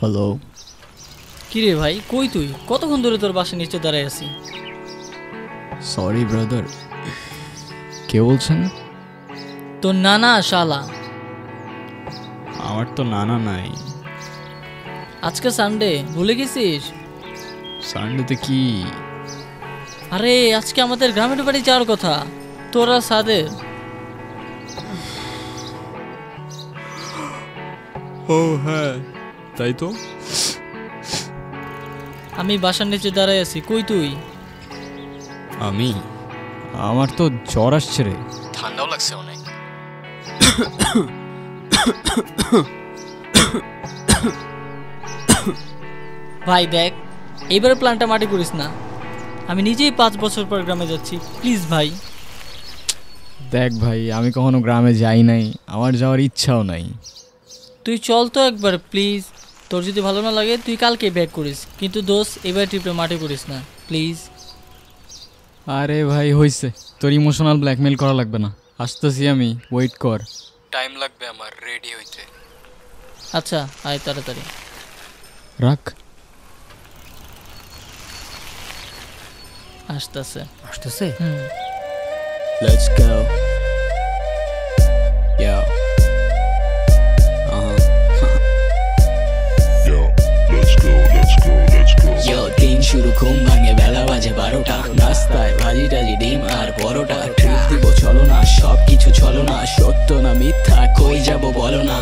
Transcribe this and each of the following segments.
Hello. কিরে ভাই, কই তুই? কতক্ষণ ধরে তোর বাসার নিচে দাঁড়ায় আছি। Sorry brother. কে বলছেন? তোর নানা শালা। আমার তো নানা নাই। আজকে সানডে, ভুলে গেছিস? সানডেতে কি? আরে আজকে আমাদের গ্রামের বাড়ি যাওয়ার কথা, তোরা সাদের। ও হ্যাঁ, তাই তো। আমি বাসার নিচে দাঁড়ায় আছি, কই তুই? আমার তো জ্বর আসছে রে, ঠান্ডাও লাগছে অনেক। ভাই দেখ, এইবার প্ল্যানটা মাটি করিস না। আমি নিজেই 5 বছর পর গ্রামে যাচ্ছি, প্লিজ ভাই। দেখ ভাই, আমি কখনো গ্রামে যাই নাই, আমার যাওয়ার ইচ্ছাও নাই। তুই চল তো একবার প্লিজ। তোর যদি ভালো না লাগে তুই কালকে ব্যাক করিস, কিন্তু দোস্ত এবার ট্রিপে মাটি করিস না প্লিজ। আরে ভাই হইছে, তোর ইমোশনাল ব্ল্যাকমেল করা লাগবে না। আসতেছি আমি, ওয়েট কর। টাইম লাগবে আমার রেডি হইতে। আচ্ছা আয় তাড়াতাড়ি। রাখ। আসতেছে। Let's go. Yo. Yo, let's go. Yo, দিন শুরু ঘুম ভাঙে, বেলা বাজে 12টা। রাস্তায় ভাজি টাজি ডিম আর পরোটা। ট্রিপ দিব চলো না, সব কিছু চলো না। সত্য না মিথ্যা, কই যাব বলো না।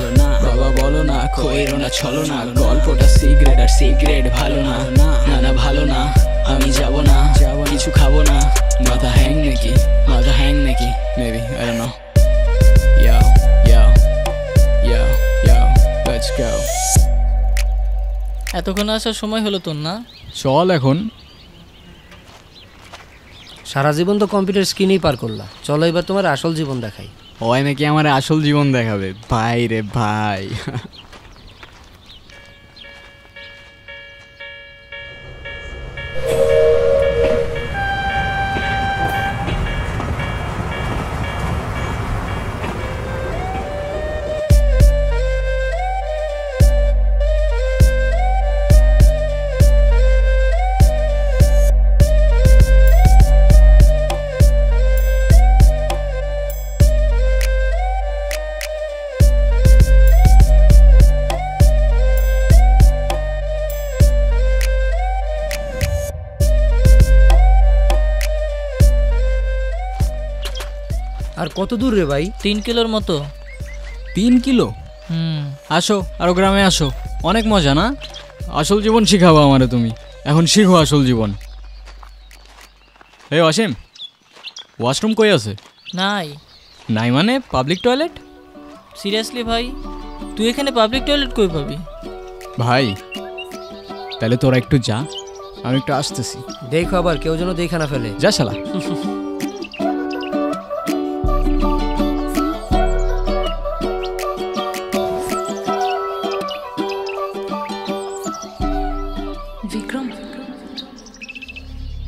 বাবা বলো না, কইরো না চলো না। গল্পটা সিগারেট আর সিগারেট ভালো না। না ভালো না, আমি যাব না। কিছু খাবো না, মাথা হ্যাং নাকি maybe, I don't know. Yo, let's go. এতক্ষণ আসার সময় হলো তোর না? চল এখন। সারা জীবন তো কম্পিউটার স্ক্রিনেই পার করলা, চলো এবার তোমার আসল জীবন দেখাই। ওই নাকি আমার আসল জীবন দেখাবে? ভাই রে ভাই। আর কত দূর রে ভাই? 3 কিলোর মতো। 3 কিলো? আসো, আরো গ্রামে আসো, অনেক মজা না? আসল জীবন শিখাবো আমারে তুমি। এখন শিখো আসল জীবন। এই অসীম, ওয়াশরুম কই আছে? নাই মানে পাবলিক টয়লেট? সিরিয়াসলি ভাই, তুই এখানে পাবলিক টয়লেট কই পাবি? ভাই তাহলে তোরা একটু যা, আমি একটু আসতেছি। দেখো আবার কেউ যেন দেখা না ফেলে। যা শালা।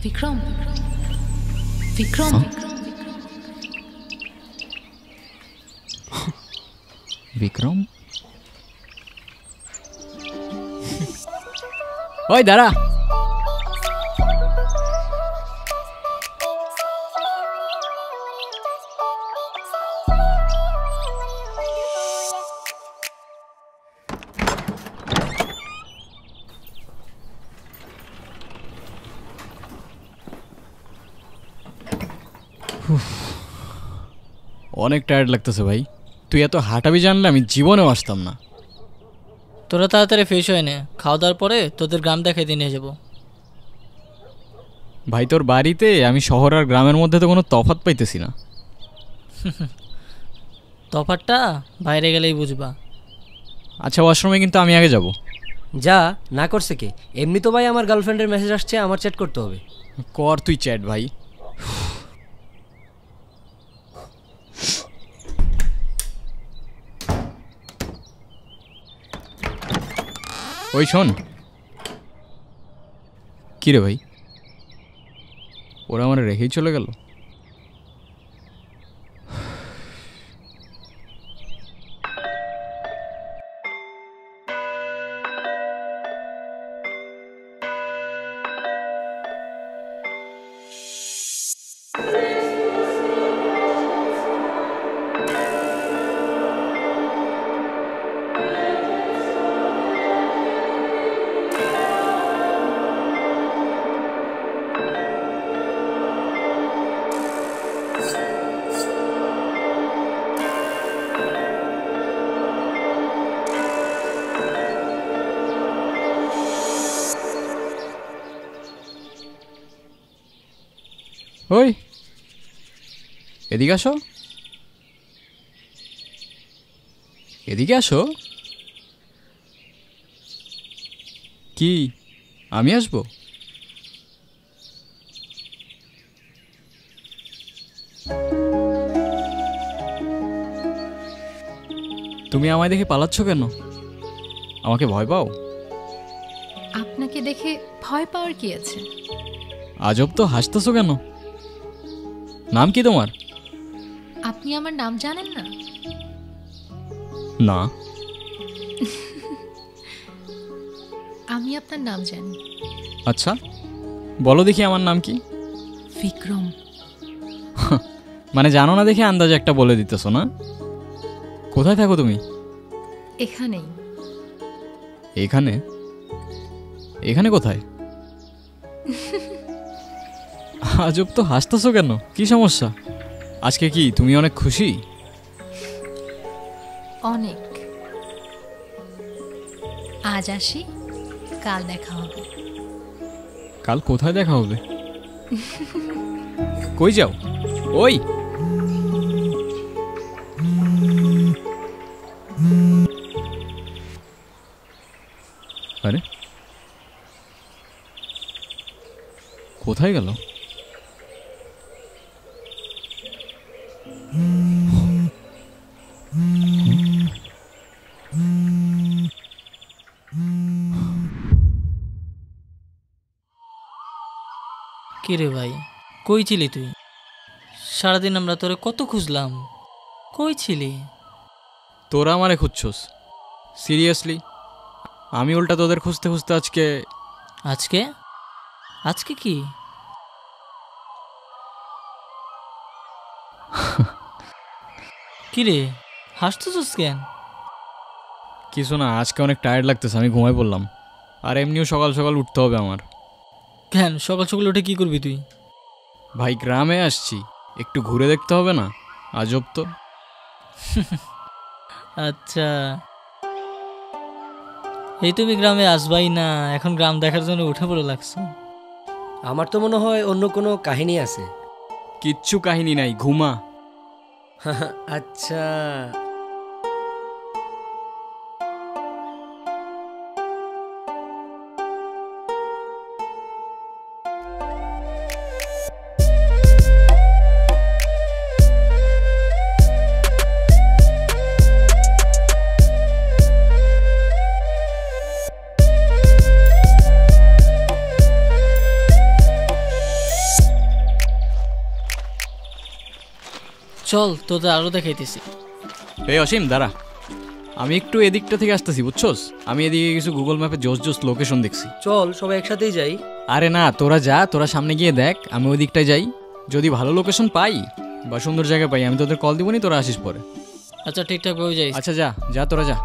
विक्रम विक्रम ओए दारा অনেক টায়ার্ড লাগতেছে ভাই। তুই এত হাঁটাবি জানলে আমি জীবনেও আসতাম না। তোরা তাড়াতাড়ি ফ্রেশ হয়ে নে, খাওয়া দাওয়ার পরে তোদের গ্রাম দেখাইতে নিয়ে যাবো। ভাই তোর বাড়িতে আমি শহর আর গ্রামের মধ্যে তো কোনো তফাৎ পাইতেছি না। তফাৎটা বাইরে গেলেই বুঝবা। আচ্ছা ওয়াশরুমে কিন্তু আমি আগে যাব। যা, না করছে কে? এমনি তো ভাই আমার গার্লফ্রেন্ডের মেসেজ আসছে, আমার চ্যাট করতে হবে। কর তুই চ্যাট ভাই। ওই শোন, কী রে ভাই, ওরা আমার রেখেই চলে গেল। ওই এদিকে আসো, এদিকে আসো। কি আমি আসবো? তুমি আমায় দেখে পালাচ্ছ কেন? আমাকে ভয় পাও? আপনাকে দেখে ভয় পাওয়ার কি আছে? আজব তো, হাসতেছো কেন? নাম কি তোমার? আপনি আমার নাম জানেন না? না। আমি আপনার নাম জানি। আচ্ছা বলো দেখি আমার নাম কি? বিক্রম। মানে জানো না দেখে আন্দাজে একটা বলে দিতেছো না? কোথায় থাকো তুমি? এখানেই। এখানে? এখানে কোথায়? আজব তো, হাসতেছো কেন? কি সমস্যা? আজকে কি তুমি অনেক খুশি? অনেক। আজ আসি, কাল দেখা হবে। কাল কোথায় দেখা হবে? কই যাও? ওই আরে কোথায় গেল? কি রে ভাই, কই ছিলি তুই? সারাদিন আমরা তোরে কত খুঁজলাম, কই ছিলি? তোরা আমারে খুঁজছস? সিরিয়াসলি? আমি উল্টা তোদের খুঁজতে খুঁজতে আজকে আজকে? আজকে কি? কি রে হাসতেছিস কেন? কিছু না, আজকে অনেক টায়ার্ড লাগতেছে, আমি ঘুমাই পড়লাম। আর এমনিও সকাল সকাল উঠতে হবে আমার। কেন সকাল সকাল উঠে কি করবি তুই? ভাই গ্রামে আসছি, একটু ঘুরে দেখতে হবে না? আজব তো। আচ্ছা, এই তুমি গ্রামে আসবাই না, এখন গ্রাম দেখার জন্য উঠে পড়ে লাগছো? আমার তো মনে হয় অন্য কোনো কাহিনী আছে। কিচ্ছু কাহিনী নাই, ঘুমা। আচ্ছা, চল তোদের আরো দেখাইতেছি। এই অসীম দাঁড়া, আমি একটু এদিকটা থেকে আসতেছি, বুঝছস? আমি এদিকে কিছু গুগল ম্যাপে জোস জোস লোকেশন দেখছি। চল সবাই একসাথেই যাই। আরে না, তোরা যা, তোরা সামনে গিয়ে দেখ, আমি ওই দিকটায় যাই। যদি ভালো লোকেশন পাই বা সুন্দর জায়গা পাই, আমি তোদের কল দিবনি, তোরা আসিস পরে। আচ্ছা ঠিকঠাক ভাবে যাই। আচ্ছা যা যা, তোরা যা।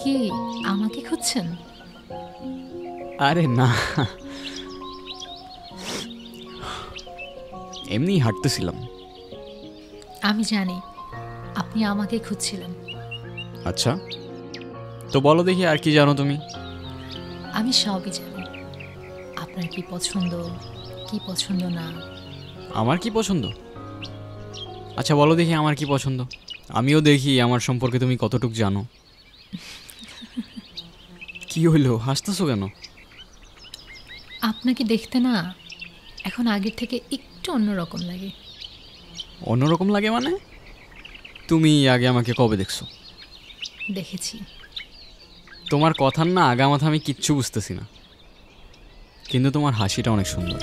কি আমাকে খুঁজছেন? আরে না, এমনি হাঁটতেছিলাম। আমি জানি আপনি আমাকে খুঁজছিলেন। আচ্ছা তো বলো দেখি, আর কি জানো তুমি? আমি সবই জানি, আপনার কি পছন্দ কি পছন্দ না। আমার কি পছন্দ? আচ্ছা বলো দেখি আমার কি পছন্দ, আমিও দেখি আমার সম্পর্কে তুমি কতটুকু জানো। কি হইলো, হাসতেছো কেন? আপনাকে দেখতে না এখন আগের থেকে একটু অন্যরকম লাগে। অন্যরকম লাগে মানে? তুমি আগে আমাকে কবে দেখছো? দেখেছি। তোমার কথার না আগামাথা আমি কিচ্ছু বুঝতেছি না, কিন্তু তোমার হাসিটা অনেক সুন্দর।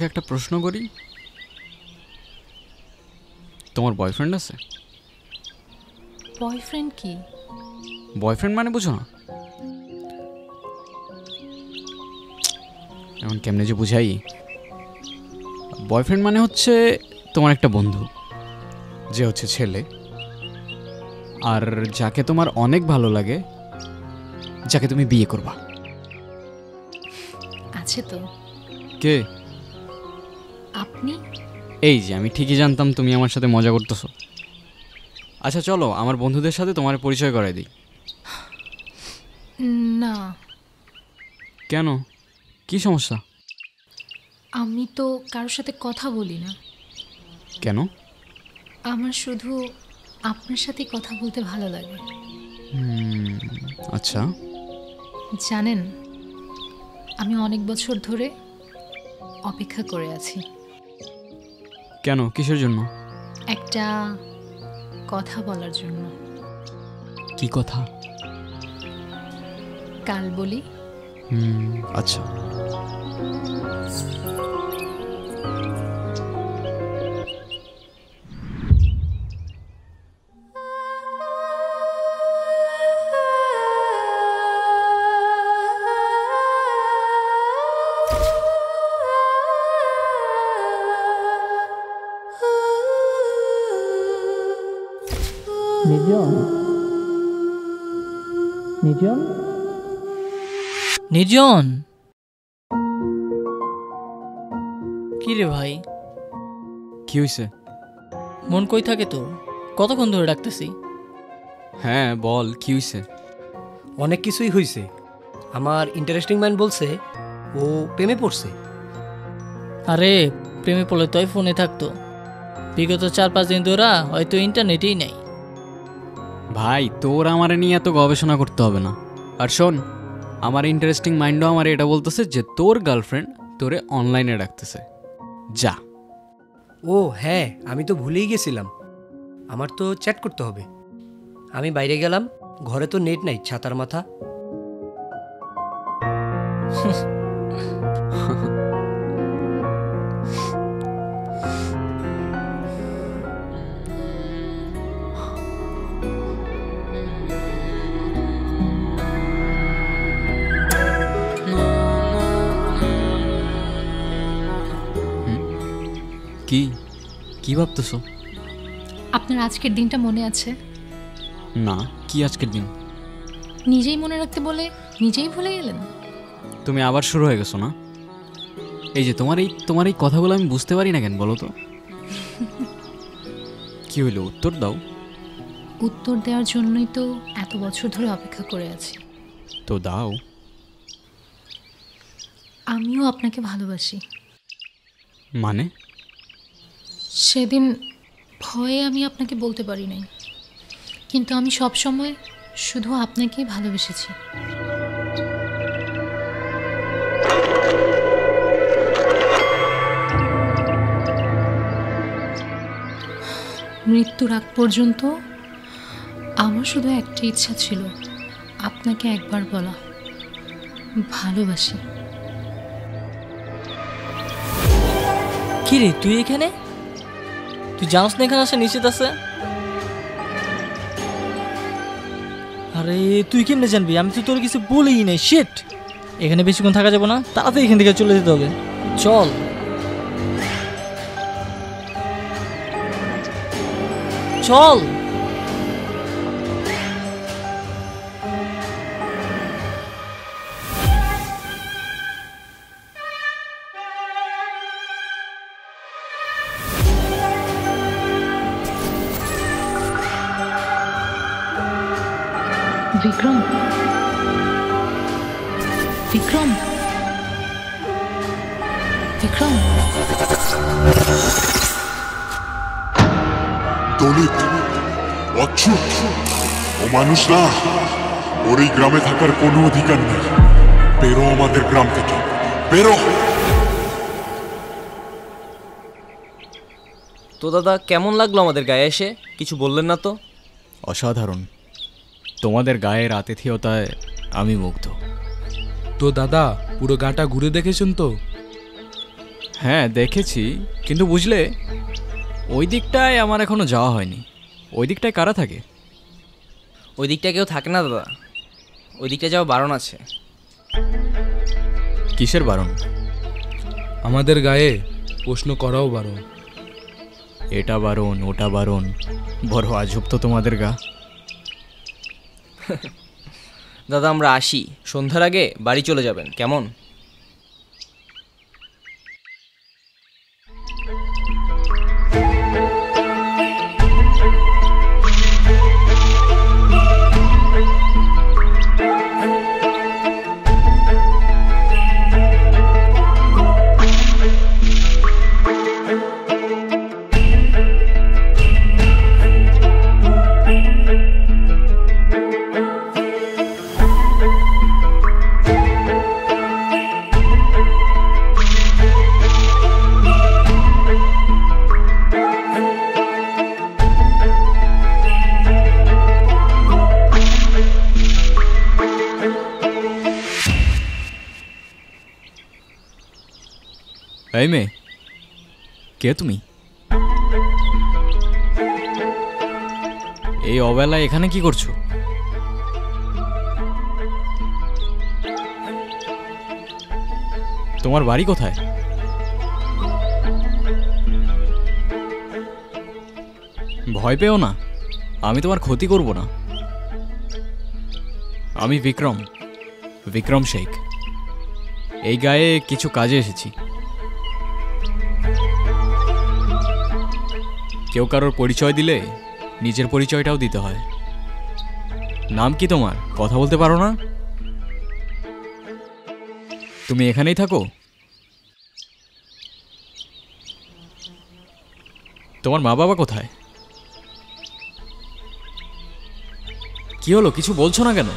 একটা প্রশ্ন করি, তোমার বয়ফ্রেন্ড আছে? বয়ফ্রেন্ড কি? বয়ফ্রেন্ড মানে বুঝো না? এমন কেমনে যে বুঝাই, বয়ফ্রেন্ড মানে হচ্ছে তোমার একটা বন্ধু, যে হচ্ছে ছেলে, আর যাকে তোমার অনেক ভালো লাগে, যাকে তুমি বিয়ে করবা। আছে তো। কে? আপনি? এই যে আমি ঠিকই জানতাম তুমি আমার সাথে মজা করতেছো। আচ্ছা চলো আমার বন্ধুদের সাথে তোমার পরিচয় করাই দিই। না, কেন, কি সমস্যা? আমি তো কারোর সাথে কথা বলি না। কেন? আমার শুধু আপনার সাথে কথা বলতে ভালো লাগে। আচ্ছা, জানেন, আমি অনেক বছর ধরে অপেক্ষা করে আছি কেন, কিসের জন্য? একটা কথা বলার জন্য। কি কথা? কাল বলি। আচ্ছা। নির্জন, কি রে ভাই, কি হয়েছে? মন কই থাকে তোর? কতক্ষণ ধরে ডাকতেছি। হ্যাঁ বল, কি হয়েছে? অনেক কিছুই হয়েছে। আমার ইন্টারেস্টিং ম্যান বলছে ও প্রেমে পড়ছে। আরে প্রেমে পড়লে তোই ফোনে থাকতো, বিগত 4-5 দিন ধরে হয়তো ইন্টারনেটেই নেই। ভাই তোর আমার নিয়ে এত গবেষণা করতে হবে না। আর শোন, আমার ইন্টারেস্টিং মাইন্ডও আমার এটা বলতেছে যে তোর গার্লফ্রেন্ড তোরে অনলাইনে ডাকতেছে। যা। ও হ্যাঁ, আমি তো ভুলেই গেছিলাম, আমার তো চ্যাট করতে হবে। আমি বাইরে গেলাম, ঘরে তো নেট নাই, ছাতার মাথা। কি কি ভাবতেছো? আপনার আজকের দিনটা মনে আছে? না, কি আজকের দিন? নিজেই মনে রাখতে বলে নিজেই ভুলে গেলেন। তুমি আবার শুরু হয়ে গেছো না? এই যে তোমার এই কথাগুলো আমি বুঝতে পারি না কেন বলো তো? কি হইলো, উত্তর দাও। উত্তর দেওয়ার জন্যই তো এত বছর ধরে অপেক্ষা করে আছি। তো দাও। আমিও আপনাকে ভালোবাসি। মানে? সেদিন ভয়ে আমি আপনাকে বলতে পারি নাই, কিন্তু আমি সব সময় শুধু আপনাকেই ভালোবেসেছি। মৃত্যুর আগ পর্যন্ত আমার শুধু একটা ইচ্ছা ছিল, আপনাকে একবার বলা ভালোবাসি। কি রে তুই এখানে? তুই জানোস না এখানে আসা নিষেধ আছে? আরে তুই কেমনে জানবি? আমি তো তোর কিছু বলিই নাই। শিট, এখানে বেশিক্ষণ থাকা যাবে না, তাড়াতাড়ি এখান থেকে চলে যেতে হবে। চল। চল। বিক্রম, বিক্রম, বিক্রম। দলিত, অচ্ছুত, ও মানুষ না, ওর এই গ্রামে থাকার কোনো অধিকার নেই। বেরো আমাদের গ্রাম থেকে, বেরো। তো দাদা কেমন লাগলো আমাদের গায়ে এসে? কিছু বললেন না তো? অসাধারণ, তোমাদের গায়ের আতিথেয়তায় আমি মুগ্ধ। তো দাদা পুরো গাটা ঘুরে দেখেছেন তো? হ্যাঁ দেখেছি, কিন্তু বুঝলে ওই দিকটায় আমার এখনো যাওয়া হয়নি। ওই দিকটায় কারা থাকে? ওই দিকটা কেউ থাকে না দাদা, ওই দিকটা যাওয়া বারণ আছে। কিসের বারণ? আমাদের গায়ে প্রশ্ন করাও বারণ। এটা বারণ, ওটা বারণ, বড় আজব তো তোমাদের গা। দাদা আমরা আসি, সন্ধ্যার আগে বাড়ি চলে যাবেন কেমন? এই মেয়ে, কে তুমি? এই অবেলায় এখানে কি করছো? তোমার বাড়ি কোথায়? ভয় পেও না, আমি তোমার ক্ষতি করব না। আমি বিক্রম শেখ। এই গায়ে কিছু কাজে এসেছি। কেউ কারোর পরিচয় দিলে নিজের পরিচয়টাও দিতে হয়। নাম কি তোমার? কথা বলতে পারো না? তুমি এখানেই থাকো? তোমার মা বাবা কোথায়? কি হলো, কিছু বলছো না কেন?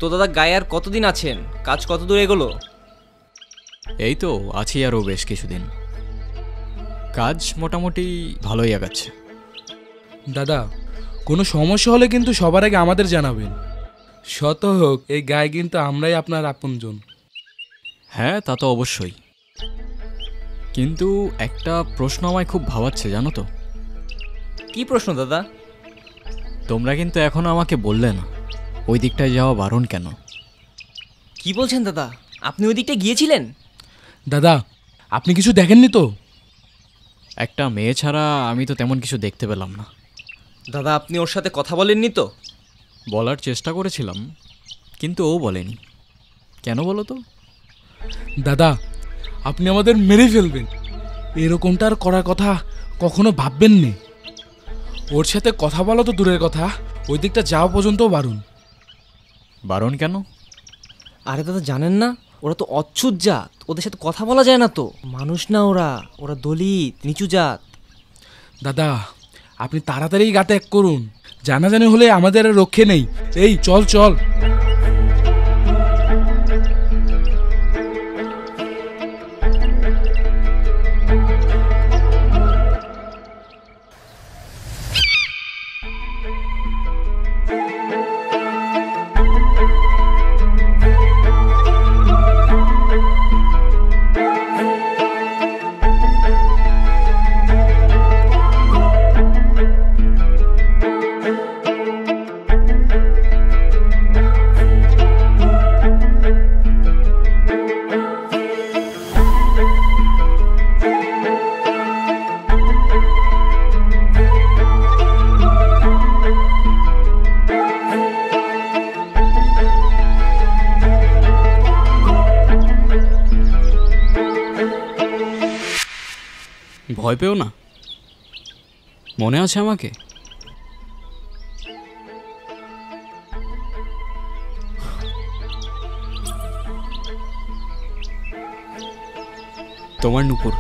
তো দাদা গায়ে আর কতদিন আছেন? কাজ কত দূর এগোলো? এই তো আছি আরও বেশ কিছুদিন। কাজ মোটামুটি ভালোই আগাচ্ছে। দাদা, কোনো সমস্যা হলে কিন্তু সবার আগে আমাদের জানাবেন। শত হোক, এই গায়ে কিন্তু আমরাই আপনার আপনজন। হ্যাঁ তা তো অবশ্যই, কিন্তু একটা প্রশ্ন আমায় খুব ভাবাচ্ছে জানো তো। কি প্রশ্ন দাদা? তোমরা কিন্তু এখনো আমাকে বললে না ওই দিকটায় যাওয়া বারণ কেন? কি বলছেন দাদা, আপনি ওই দিকটা গিয়েছিলেন? দাদা, আপনি কিছু দেখেননি তো? একটা মেয়ে ছাড়া আমি তো তেমন কিছু দেখতে পেলাম না। দাদা আপনি ওর সাথে কথা বলেননি তো? বলার চেষ্টা করেছিলাম, কিন্তু ও বলেনি। কেন বলো তো? দাদা, আপনি আমাদের মেরে ফেলবেন, এরকমটা আর করার কথা কখনো ভাববেন নি। ওর সাথে কথা বলা তো দূরের কথা, ওই দিকটা যাওয়া পর্যন্তও বারণ। বারণ কেন? আরে দাদা জানেন না, ওরা তো অচ্ছুত জাত, ওদের সাথে কথা বলা যায় না তো। মানুষ না ওরা, ওরা দলিত, নিচু জাত। দাদা, আপনি তাড়াতাড়ি গা ত্যাগ করুন, জানাজানি হলে আমাদের আর রক্ষে নেই। এই চল চল। ভয় পেও না, মনে আছে আমাকে? তোমার নুপুর।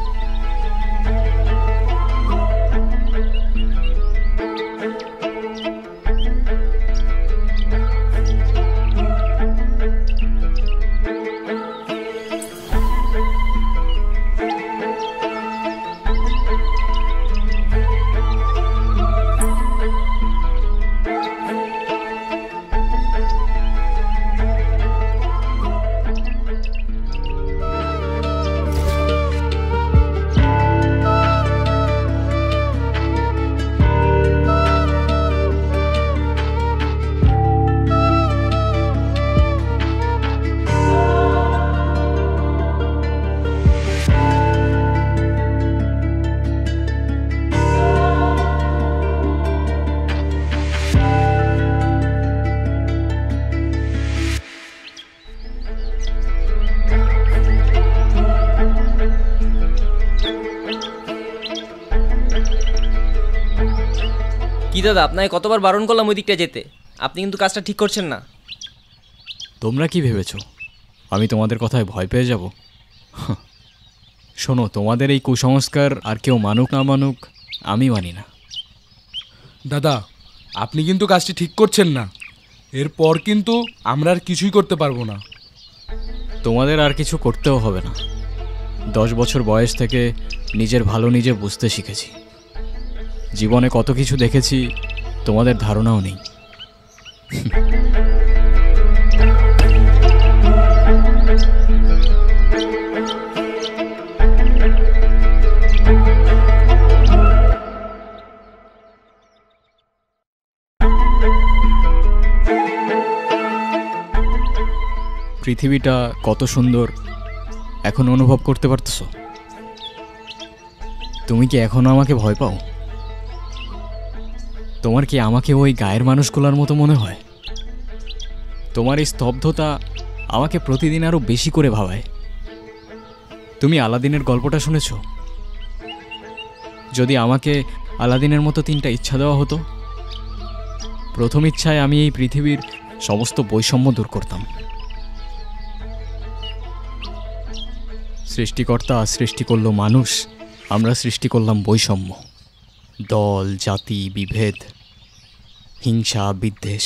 কি দাদা, আপনাকে কতবার বারণ করলাম ওই দিকটা যেতে, আপনি কিন্তু কাজটা ঠিক করছেন না। তোমরা কি ভেবেছো আমি তোমাদের কথায় ভয় পেয়ে যাব? শোনো, তোমাদের এই কুসংস্কার আর কেউ মানুক না মানুক আমি মানি না। দাদা, আপনি কিন্তু কাজটি ঠিক করছেন না। এরপর কিন্তু আমরা আর কিছুই করতে পারবো না। তোমাদের আর কিছু করতেও হবে না। 10 বছর বয়স থেকে নিজের ভালো নিজে বুঝতে শিখেছি। জীবনে কত কিছু দেখেছি তোমাদের ধারণাও নেই। পৃথিবীটা কত সুন্দর এখন অনুভব করতে পারতেছো? তুমি কি এখনো আমাকে ভয় পাও? তোমার কি আমাকে ওই গায়ের মানুষগুলোর মতো মনে হয়? তোমার এই স্তব্ধতা আমাকে প্রতিদিন আরো বেশি করে ভাবায়। তুমি আলাদিনের গল্পটা শুনেছো? যদি আমাকে আলাদিনের মতো 3টা ইচ্ছা দেওয়া হতো, প্রথম ইচ্ছায় আমি এই পৃথিবীর সমস্ত বৈষম্য দূর করতাম। সৃষ্টিকর্তা সৃষ্টি করলো মানুষ, আমরা সৃষ্টি করলাম বৈষম্য, দল জাতি বিভেদ, হিংসা বিদ্বেষ।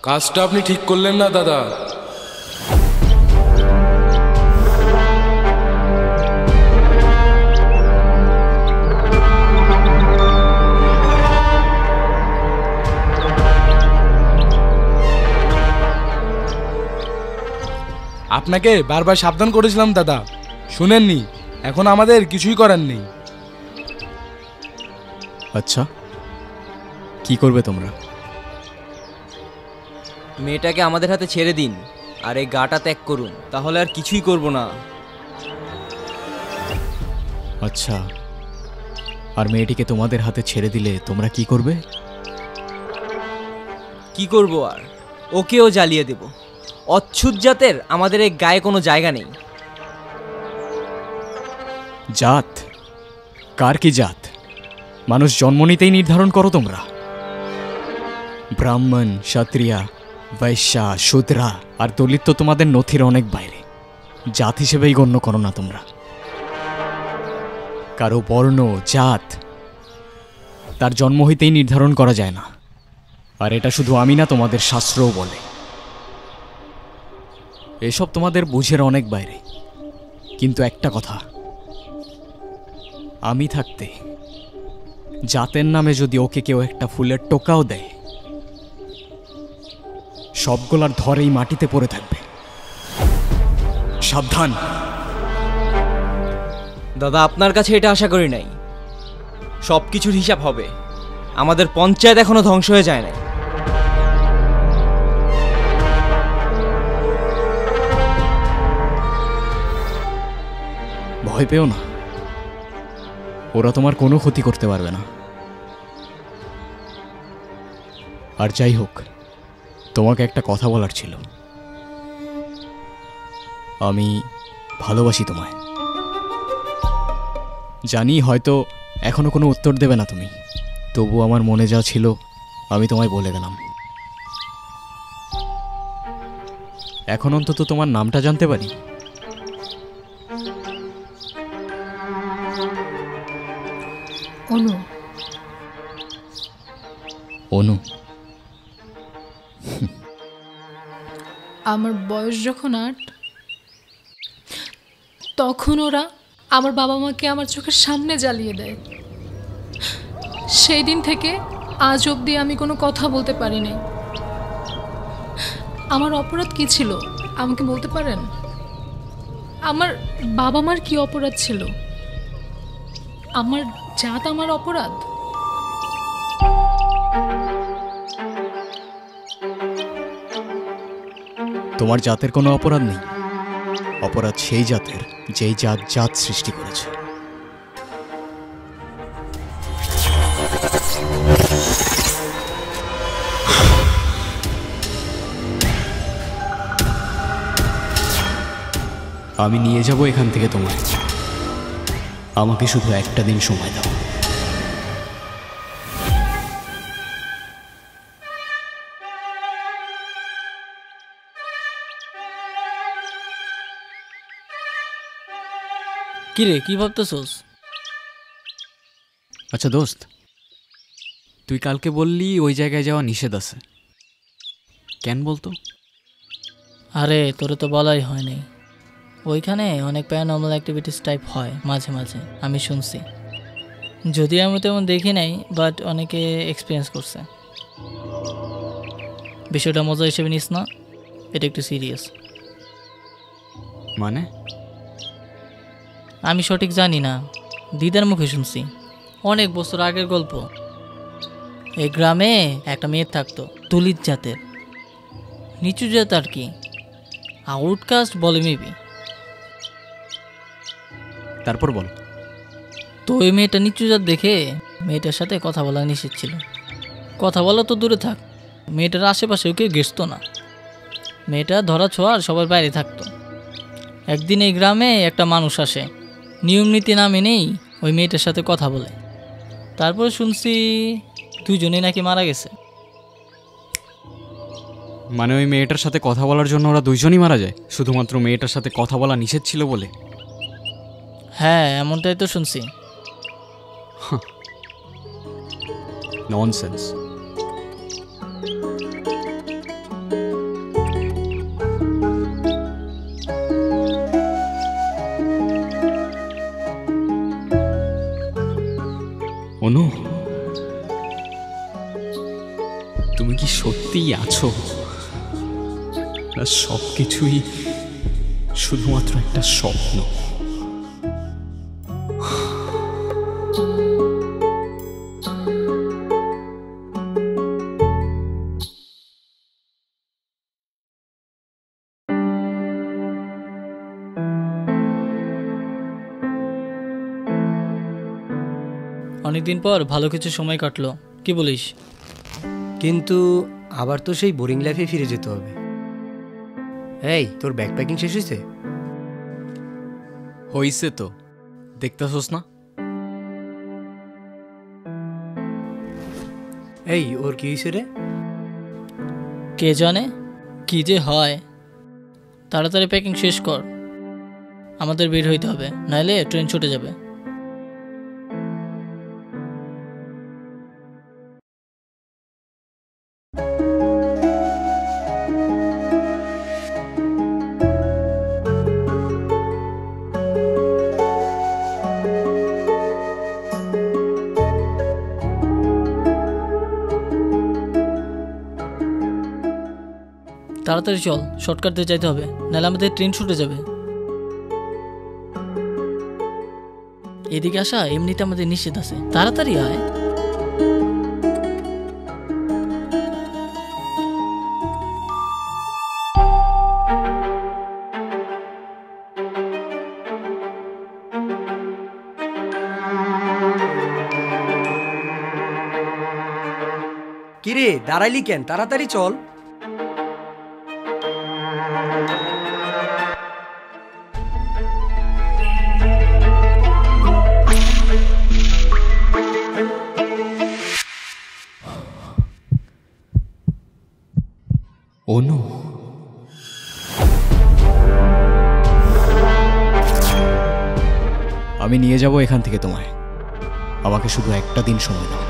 কাজটা আপনি ঠিক করলেন না দাদা। আপনাকে বারবার সাবধান করেছিলাম দাদা, শুনেননি। এখন আমাদের কিছুই করার নেই। আচ্ছা, কি করবে তোমরা? মেয়েটাকে আমাদের হাতে ছেড়ে দিন আর এই গাটা ত্যাগ করুন, তাহলে আর কিছুই করব না। আচ্ছা, আর মেয়েটিকে তোমাদের হাতে ছেড়ে দিলে তোমরা কি করবে? কি করব আর, ওকেও জ্বালিয়ে দেব। অচ্ছুত জাতের আমাদের এই গায়ে কোনো জায়গা নেই। জাত? কার কি জাত? মানুষ জন্ম নিতেই নির্ধারণ করো তোমরা? ব্রাহ্মণ, ক্ষত্রিয়া, বৈশ্যা, শূদ্রা আর দলিত তো তোমাদের নথির অনেক বাইরে। জাত হিসেবেই গণ্য করো না তোমরা। কারো বর্ণ জাত তার জন্ম হইতেই নির্ধারণ করা যায় না। আর এটা শুধু আমি না, তোমাদের শাস্ত্রও বলে। এসব তোমাদের বুঝের অনেক বাইরে। কিন্তু একটা কথা, আমি থাকতে জাতের নামে যদি ওকে কেউ একটা ফুলের টোকাও দেয়, সবগুলার ধরেই মাটিতে পড়ে থাকবে। সাবধান। দাদা, আপনার কাছে এটা আশা করি নাই। সব কিছুর হিসাব হবে। আমাদের পঞ্চায়েত এখনো ধ্বংস হয়ে যায় না। ভয় পেও না, ওরা তোমার কোনো ক্ষতি করতে পারবে না। আর যাই হোক, তোমাকে একটা কথা বলার ছিল। আমি ভালোবাসি তোমায়। জানি হয়তো এখনো কোনো উত্তর দেবে না তুমি, তবু আমার মনে যা ছিল আমি তোমায় বলে গেলাম। এখন অন্তত তোমার নামটা জানতে পারি? অনু। অনু? আমার বয়স যখন 8, তখন ওরা আমার বাবা মাকে আমার চোখের সামনে জ্বালিয়ে দেয়। সেই দিন থেকে আজ অবধি আমি কোনো কথা বলতে পারিনি। আমার অপরাধ কি ছিল আমাকে বলতে পারেন? আমার বাবা মার কি অপরাধ ছিল? আমার জাত আমার অপরাধ? তোমার জাতের কোনো অপরাধ নেই, অপরাধ সেই জাতের যেই জাত জাত সৃষ্টি করেছে। আমি নিয়ে যাব এখান থেকে তোমায়, আমাকে শুধু একটা দিন সময় দাও। কি রে, কি ভাবতেছস? আচ্ছা দোস্ত, তুই কালকে বললি ওই জায়গায় যাওয়া নিষেধ আছে, কেন বলতো? আরে তোরে তো বলাই হয়নি, ওইখানে অনেক প্যারানর্মাল অ্যাক্টিভিটিস টাইপ হয় মাঝে মাঝে, আমি শুনছি। যদি আমি তেমন দেখি নাই, বাট অনেকে এক্সপিরিয়েন্স করছে। বিষয়টা মজা হিসেবে নিস না, এটা একটু সিরিয়াস। মানে? আমি সঠিক জানি না, দিদার মুখে শুনছি, অনেক বছর আগের গল্প। এই গ্রামে একটা মেয়ে থাকতো, দলিত জাতের, নিচু জাত আর কি, আউটকাস্ট বলে মেবি। তারপর বল। তো ওই মেয়েটা নিচু জাত দেখে মেয়েটার সাথে কথা বলা নিষেধ ছিল। কথা বলা তো দূরে থাক, মেয়েটার আশেপাশেও কেউ ঘেসতো না। মেয়েটা ধরা ছোঁয়ার সবার বাইরে থাকতো। একদিন এই গ্রামে একটা মানুষ আসে, নিয়ম নীতি না মেনেই ওই মেয়েটার সাথে কথা বলে। তারপরে শুনছি দুজনেই নাকি মারা গেছে। মানে ওই মেয়েটার সাথে কথা বলার জন্য ওরা দুইজনই মারা যায়, শুধুমাত্র মেয়েটার সাথে কথা বলা নিষেধ ছিল বলে? হ্যাঁ, এমনটাই তো শুনছি। ননসেন্স। অনু, তুমি কি সত্যিই আছো, না সব কিছুই শুধুমাত্র একটা স্বপ্ন? অনেকদিন পর ভালো কিছু সময় কাটলো, কি বলিস? কিন্তু আবার তো সেই বোরিং লাইফে ফিরে যেতে হবে। এই, তোর ব্যাগ প্যাকিং শেষ হয়েছে? হইছে তো, দেখতেছস না? এই, ওর কি হয়েছে রে? কে জানে কি যে হয়। তাড়াতাড়ি প্যাকিং শেষ কর, আমাদের বের হইতে হবে, নাহলে ট্রেন ছুটে যাবে। তাড়াতাড়ি চল, শর্টকাট দিয়ে যাইতে হবে, নাহলে আমাদের ট্রেন ছুটে যাবে। এদিকে আসা এমনিতে আমাদের নিষেধ আছে, তাড়াতাড়ি আয়। কিরে, দাঁড়াইলি কেন? তাড়াতাড়ি চল। অনু, আমি নিয়ে যাব এখান থেকে তোমায়। আমাকে শুধু একটা দিন সময় দাও।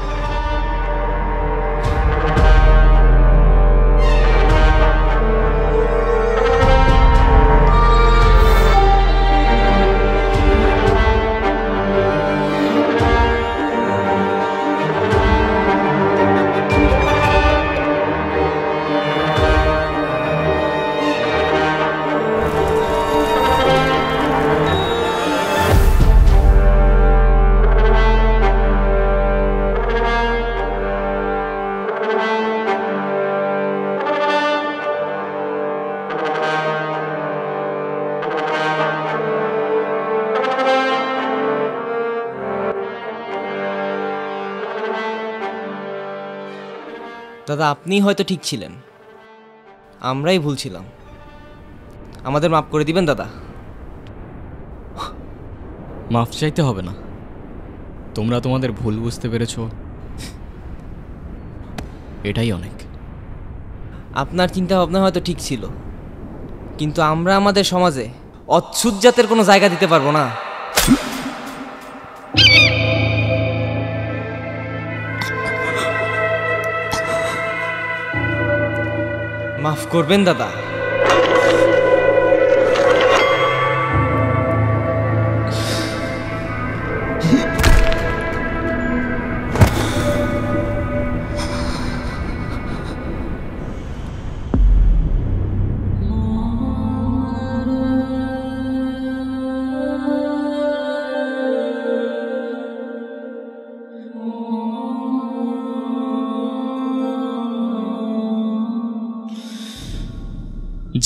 দাদা, আপনিই হয়তো ঠিক ছিলেন, আমরাই ভুল ছিলাম। আমাদের মাফ করে দিবেন দাদা। মাফ চাইতে হবে না, তোমরা তোমাদের ভুল বুঝতে পেরেছো, এটাই অনেক। আপনার চিন্তা ভাবনা হয়তো ঠিক ছিল, কিন্তু আমরা আমাদের সমাজে অচ্ছুত জাতের কোনো জায়গা দিতে পারবো না। মাফ করবেন দাদা।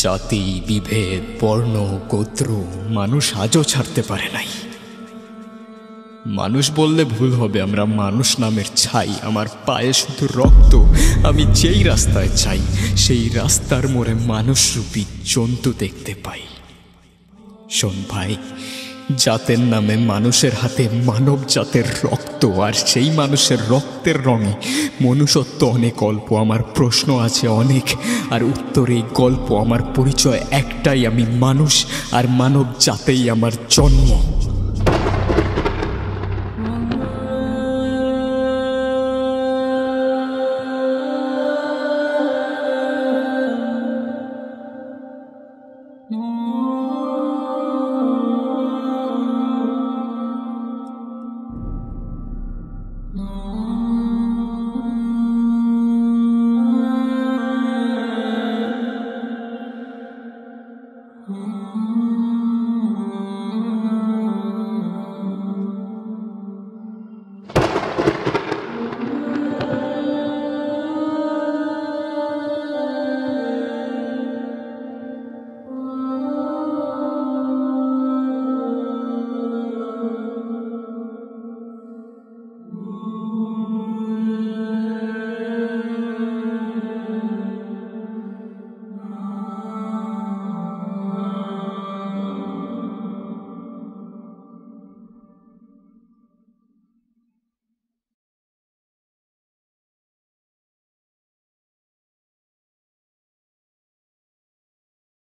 জাতি, বিভেদ, বর্ণ, গোত্র মানুষ আজও ছাড়তে পারে নাই। মানুষ বললে ভুল হবে, আমরা মানুষ নামের ছাই। আমার পায়ে শুধু রক্ত। আমি যেই রাস্তায় চাই সেই রাস্তার মোড়ে মানুষরূপী জন্তু দেখতে পাই। শোন ভাই, জাতের নামে মানুষের হাতে মানব জাতের রক্ত, আর সেই মানুষের রক্তের রঙে মনুষ্যত্ব অনেক অল্প। আমার প্রশ্ন আছে অনেক, আর উত্তর এই গল্প। আমার পরিচয় একটাই, আমি মানুষ, আর মানব জাতেই আমার জন্ম।